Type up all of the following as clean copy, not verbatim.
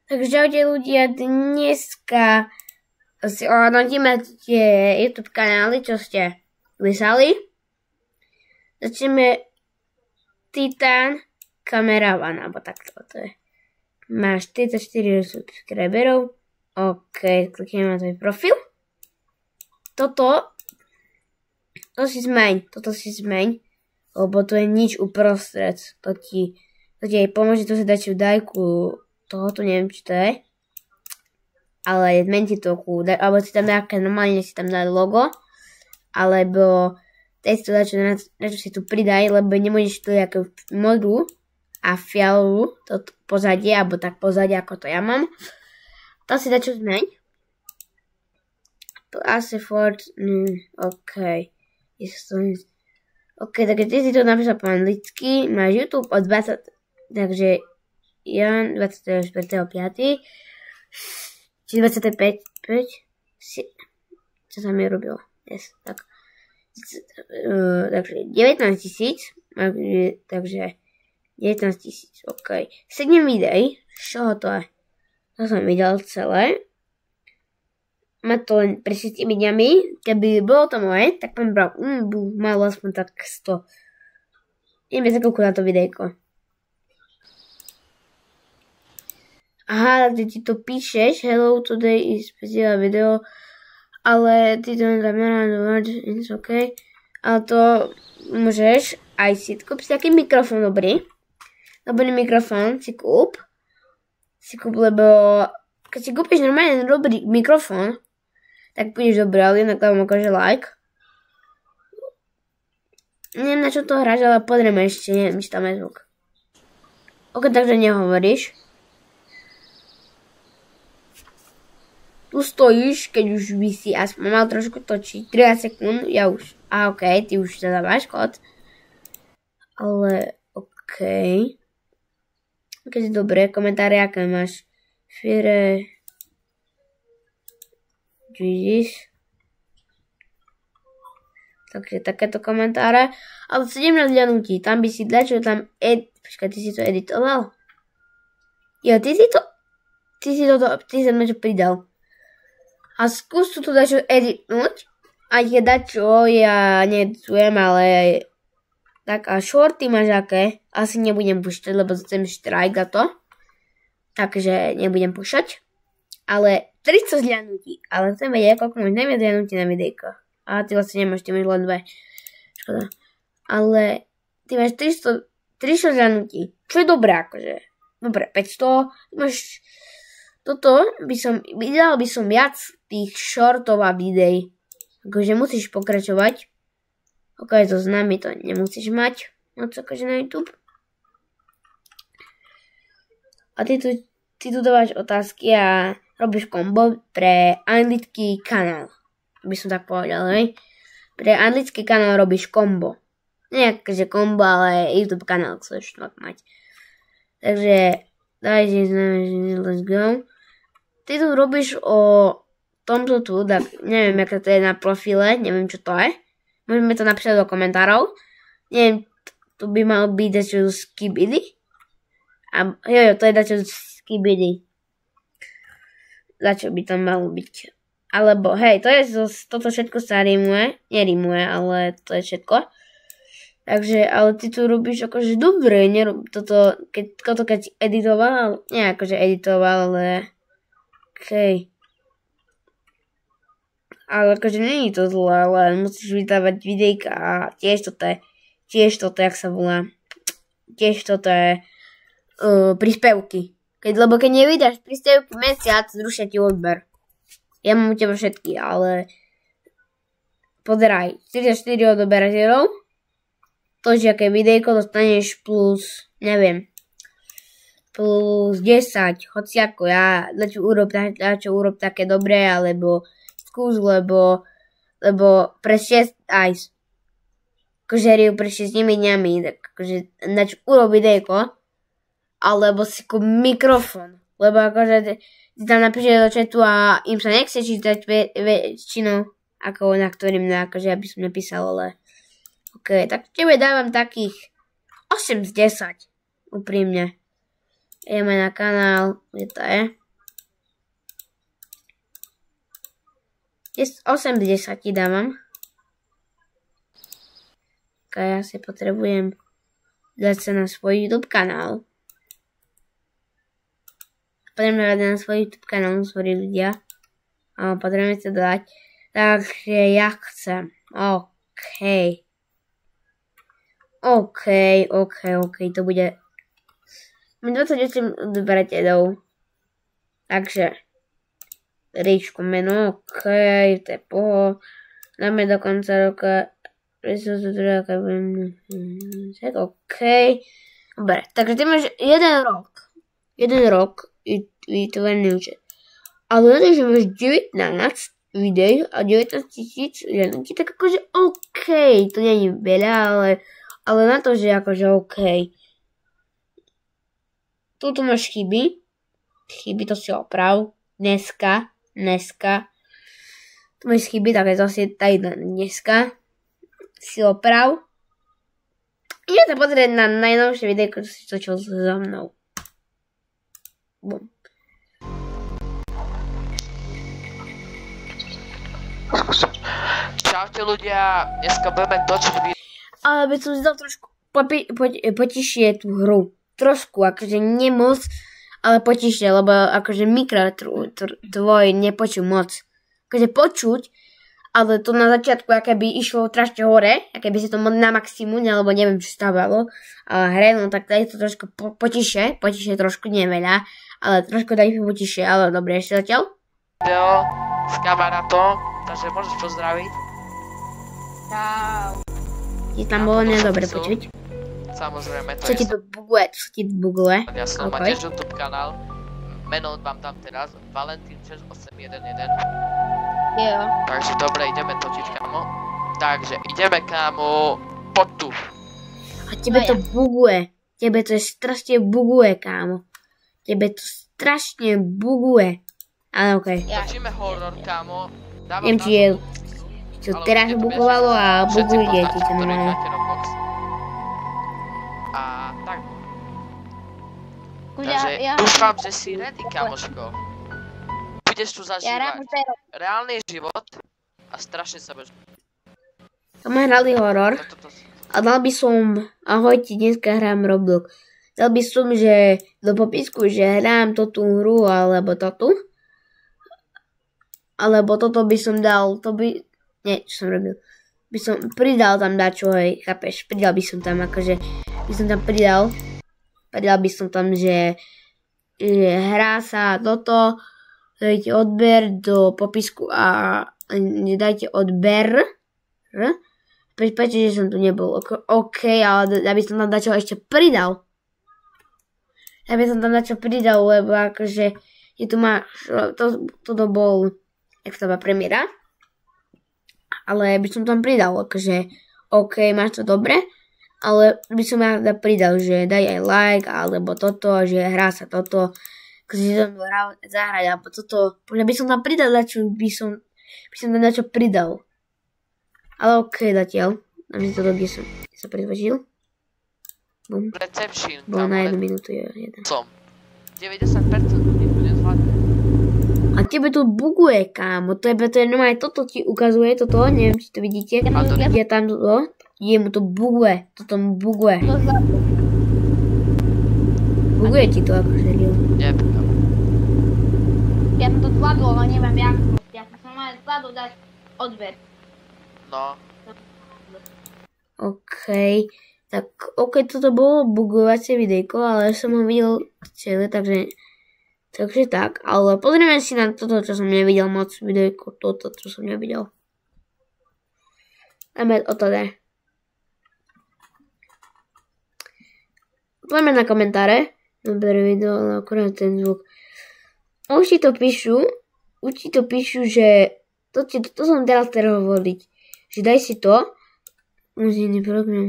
Takže čaute ľudia, dneska si ohodnotíme tie YouTube kanály, čo ste písali. Začneme Titan Kameraman, alebo takto to je. Máš 34 subscriberov. OK, klikneme na tvoj profil. Toto si zmeň, lebo to je nič uprostred. To ti aj pomôže, to si dať dajku tohoto, neviem, či to je. Ale zmeň ti to alebo si tam nejaké, normálne si tam dať logo, alebo testo dať, na čo si tu pridaj, lebo nemôžeš tu nejakú modrú a fialovú to pozadie, alebo tak pozadie, ako to ja mám. To si dať čo zmeň. Asiford, OK. OK, takže ty si to napísal po anglicky, máš YouTube od 20, takže Jan 24.5. Či 25, čo sa mi robilo? Yes, tak. Takže 19 000, takže 19 000, OK. 7 videí, čo to je? To som videl celé. Má to len pre 6 dňami, keby bolo to moje, tak pán bral, malo aspoň tak 100. Ideme sa koľko na to videjko. Aha, ty to píšeš, hello, today is special video, ale ty to znamená, it's OK. Ale to môžeš aj si kúp si taký mikrofón dobrý mikrofón si kúp, lebo keď si kúpiš normálne dobrý mikrofón, tak budeš dobrý, ale jednak tam akože like. Neviem, na čo to hráš, ale podrieme ešte, neviem, či tam je zvuk. OK, takže nehovoríš. Tu stojíš, keď už by si aspoň mal trošku točiť, 30 sekúnd, ja už, OK, ty už teda máš kód. Ale, OK. Keď je dobré, komentáre, aké máš? Fire, Jesus. Takže takéto komentáre. Ale 17 ľanutí, tam by si dať, čo tam, počkaj, ty si to editoval? Jo, ty sa na čo pridal. A skús tu dačo editnúť. A je dačo, ja needitujem, ale tak a shorty máš aké. Asi nebudem púšťať, lebo chcem štrajk za to. Takže nebudem púšťať. Ale 300 zľadnutí. Ale chcem vedieť, koľko máš najviac zľadnutí na videjko. A ty vlastne nemáš, ty máš len 2. Škoda. Ale ty máš 300 zľadnutí. Čo je dobré akože. Dobre, 500. Máš... Toto vydal by som viac tých shortov a videí. Akože musíš pokračovať. Ok, to s nami to nemusíš mať. Moc akože na YouTube. A ty tu dávaš otázky a robíš kombo pre anglický kanál. By som tak povedal, hej. Pre anglický kanál robíš kombo. Nie akože kombo, ale YouTube kanál chceš mať. Takže daj si let's go. Ty tu robíš o tomto tu, tak neviem, aké to je na profile, neviem, čo to je. Môžeme to napísať do komentárov. Neviem, tu by mal byť dačo skibidi. A jo, to je dačo skibidi. Dačo by tam malo byť. Alebo, hej, toto všetko sa nerimuje, ale to je všetko. Takže, ale ty tu robíš akože dobre, keď editoval, nie akože editoval, ale okej. Ale akože není to zlé, ale musíš vydávať videjka a tiež toto je, jak sa volá, tiež toto je príspevky. Lebo keď nevydáš príspevky mesiac, zrušia ti odber. Ja mám u teba všetky, ale pozeraj, 44 odoberateľov, to, že aké videjko dostaneš plus, neviem, plus 10, hociako, ja dačo urob také dobré, alebo skús, lebo pre 6 aj akože pre 6 dňami, tak akože dačo urob videjko, alebo si kúp mikrofón, lebo akože ty tam napíše do chatu a im sa nechce čítať väčšinou, ako na ktorým, akože ja by som napísal, ale ok, tak tebe dávam takých 8 z 10, úprimne. Ideme na kanál, kde to je? 8 z 10 dávam. Ja si potrebujem dať sa na svoj YouTube kanál. Potrebujem dať na svoj YouTube kanál, svoji ľudia. A potrebujem sa dať. Takže ja chcem. OK, to bude 28 odberateľov. Takže Ríčko meno, OK, to je poho. Dáme do konca roka. OK. Dobre, takže ty máš 1 rok. 1 rok vytvorený účet. Ale na to, že máš 19 videí a 19 000 ľudí, tak akože OK. To nie je veľa, ale na to, že akože OK. Tuto máš chyby. Chyby to si oprav. Dneska. Tu máš chyby, tak to si tady dneska. Si oprav. Idete pozrieť na najnovšie videjko, čo si točil so mnou. Bum. Čaute ľudia, dneska budeme točiť video. Ale by som si dal trošku potišie tú hru. Trošku, akože nemoc, ale potišie, lebo akože mikro tvoj nepočuť moc. Akože počuť, ale to na začiatku, aké by išlo strašne hore, aké by si to na maximum, alebo neviem, čo stávalo, ale hre, no tak tady to trošku potišie trošku neveľa, ale trošku tady potišie, ale dobre, ešte zatiaľ. Video s kamarátom, takže môžeš pozdraviť. Čau. Je tam bolo nedobre počuť. Samozrejme, to Čo ti to buguje? Ja som má tiež YouTube kanál. Meno vám dám teraz, Valentín 6811. Jo. Takže dobre, ideme točiť, kámo. Takže ideme, kámo, poď tu. A tebe to buguje. Tebe to strašne buguje, kámo. Tebe to strašne buguje. Ale okej. Točíme horor, kámo. Neviem, či je čo teraz bugovalo a buguje ti to normálne. A tak. Ja Takže dúfam, že si ready, kamoško. Budeš tu zažívať reálny život a strašne sa budeš... Tam hrali horor a dal by som, ahojte, dneska hrám Roblox. Dal by som, že do popisku, že hrám tú hru alebo toto. Alebo toto by som dal, to by... Nie, čo som robil? By som pridal tam dačo, hej, chápeš? Pridal by som tam, akože... By som tam pridal by som tam, že hrá sa toto, dajte odber do popisku a dajte odber. Prečo, že som tu nebol. OK, ale ja by som tam dačo ešte pridal. Lebo akože je tu máš, toto bol, jak to má premiéra. Ale by som tam pridal, akože OK, máš to dobre. Ale by som ja pridal, že daj aj like, alebo toto, že hrá sa toto, že som zahrať, alebo toto. Podľa by som tam pridal, by som tam dačo pridal. Ale OK, zatiaľ. A mi to kde som sa predvožil. Bum. Reception, bolo na 1 minútu. 90% ľudí bude zvládať. A tebe to buguje, kámo. Tebe to je normálne, toto ti ukazuje, toto, neviem, či to vidíte. Je tam toto. Jemu to buguje, toto mu buguje. Buguje ti to akože, Lil. Nebukám. Ja som to zvládol, ale neviem jak. Ja som mal zvládol dať odber. No. OK. Tak OK, toto bolo bugovacie videjko, ale som ho videl celé, takže tak. Ale pozrieme si na toto, čo som nevidel moc videjko, toto, čo som nevidel. Dáme o to ne. Poďme na komentáre. Dobre video, ale akurát ten zvuk. Už ti to píšu, že to som teraz hovoriť. Že daj si to. Muzejný program.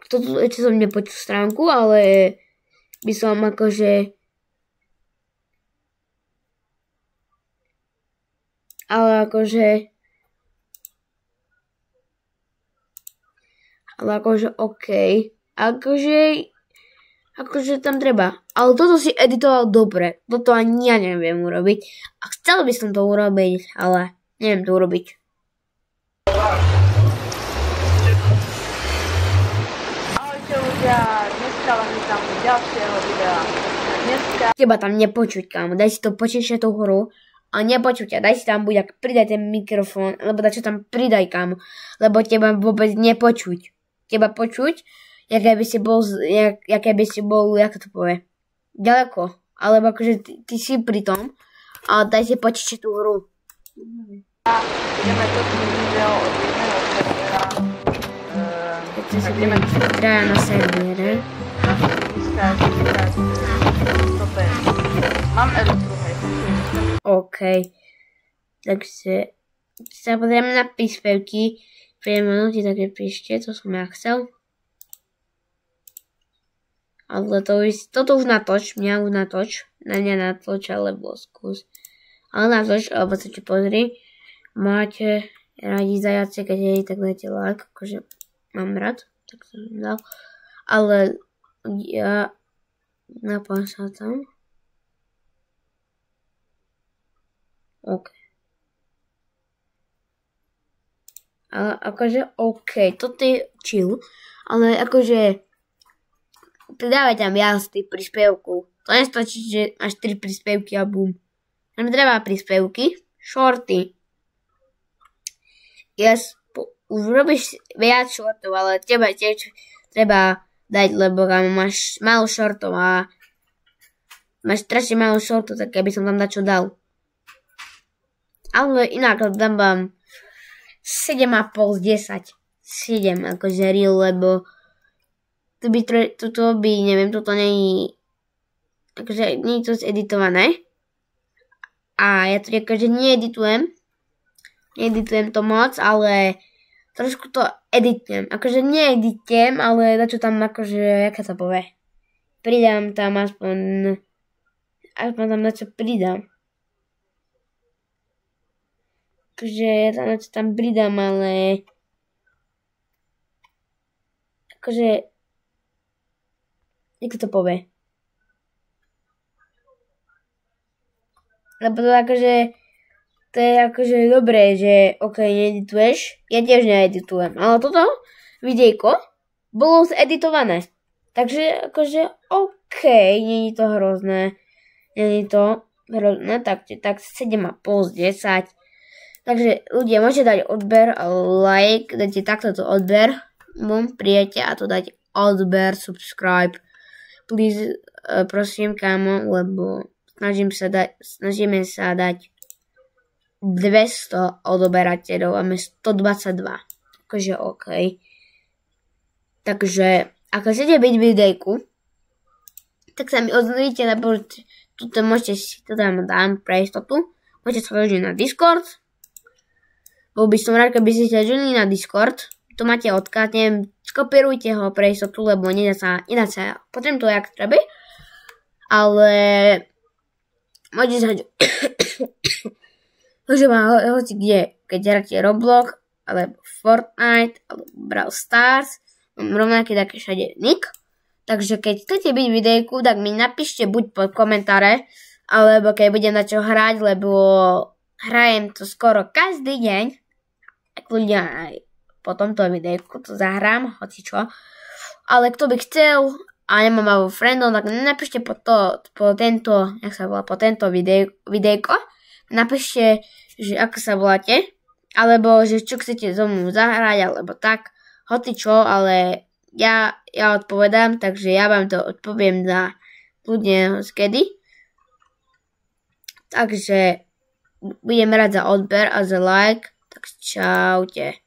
Toto ešte som nepočul stránku, ale by som akože... Ale akože OK. Akože Akože tam treba. Ale toto si editoval dobre. Toto ani ja neviem urobiť. A chcel by som to urobiť, ale neviem to urobiť. Ahojte ľudia, dneska vám tam ďalšieho videa. Teba tam nepočuť, kámo. Daj si to počuť tú hru. A nepočuť ťa. Daj si tam buď, ak pridaj ten mikrofón. Lebo dačo tam pridaj, kámo. Lebo teba vôbec nepočuť. Teba počuť, jaké by si bol, jak to povie, ďaleko. Alebo akože ty si pri tom. A daj si počuť tú hru. Ideme točiť video od jedného servera. Keď sa budeme traja na servere. Mám elektru, hej. OK. Takže sa pozrieme na príspevky. Premenúti, takže píšte, to som ja chcel. Ale toto už natoč, mňa už natoč. Na mňa natoč, alebo skús. Ale natoč, alebo sa ti pozri. Máte radi zajace, keď je, tak dajte like, akože mám rád, tak som dal. Ale ja napám sa tam. OK. Ale akože OK, toto je chill, ale akože pridávaj tam viac tých príspevkov. To nestačí, že máš 3 príspevky a bum. Tam treba príspevky, shorty. Yes, už robíš viac shortov, ale teba tiež treba dať, lebo máš málo shortov a máš strašne málo shortov, tak keby som tam dačo dal. Ale inak tam vám 7,5 z 10. 7 akože real, lebo toto by, neviem, toto nie je akože nie je to zeditované. A ja to akože needitujem to moc, ale trošku to editujem. Akože needitujem, ale dačo tam akože, jaká sa povie. Pridám tam aspoň tam dačo pridám. Akože ja tam pridám, ale akože jak to povie? Lebo to je akože dobré, že OK, needituješ, ja tiež needitujem, ale toto videjko bolo zeditované. Takže akože OK, nie je to hrozné, tak 7,5 z 10. Takže ľudia, môžete dať odber, like, dajte takto to odber, prijete a to dať odber, subscribe. Please, prosím, kámo, lebo snažíme sa dať 200 odoberateľov a máme 122. Takže OK. Takže, ak chcete byť v videjku, tak sa mi ozvíte, lebo tuto môžete si to dám pre istotu. Môžete sa vložiť na Discord. Bol by som rád, keby ste sa žili na Discord. To máte odkaz, neviem, skopírujte ho pre istotu, lebo nedá sa, potrebujem to jak treba. Ale môžete sa môžete ma hoci kde, keď hráte Roblox, alebo Fortnite, alebo Brawl Stars, mám rovnaký taký všade nick. Takže keď chcete byť v videjku, tak mi napíšte buď pod komentáre, alebo keď budem na čo hrať, lebo hrajem to skoro každý deň. Tak ľudia aj po tomto videjku to zahrám, hoci čo. Ale kto by chcel a nemá malú friendov, tak napíšte po tento videjko. Napíšte, že ako sa voláte, alebo že čo chcete so mnou zahrať, alebo tak, hoci čo, ale ja odpovedám, takže ja vám to odpoviem za ľudia skedy. Takže budem rád za odber a za like, tak čaute.